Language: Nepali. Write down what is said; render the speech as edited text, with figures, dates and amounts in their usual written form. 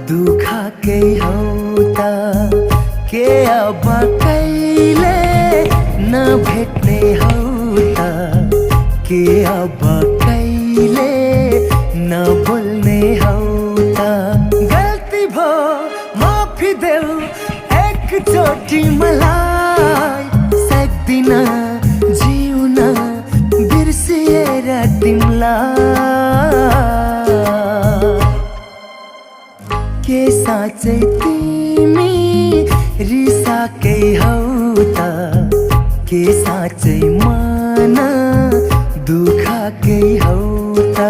दुःखकै हौ त के अब कहिले नभेट्ने हौ त के अब कहिले नबोल्ने हौ त गल्ती भो माफी देऊ एकचोटि मलाई सक्दिन जिउन बिर्सिएर तिमलाई के साँच्चै तिमी रिसाकै हौ त के साँच्चै मन दुःखकै हौ त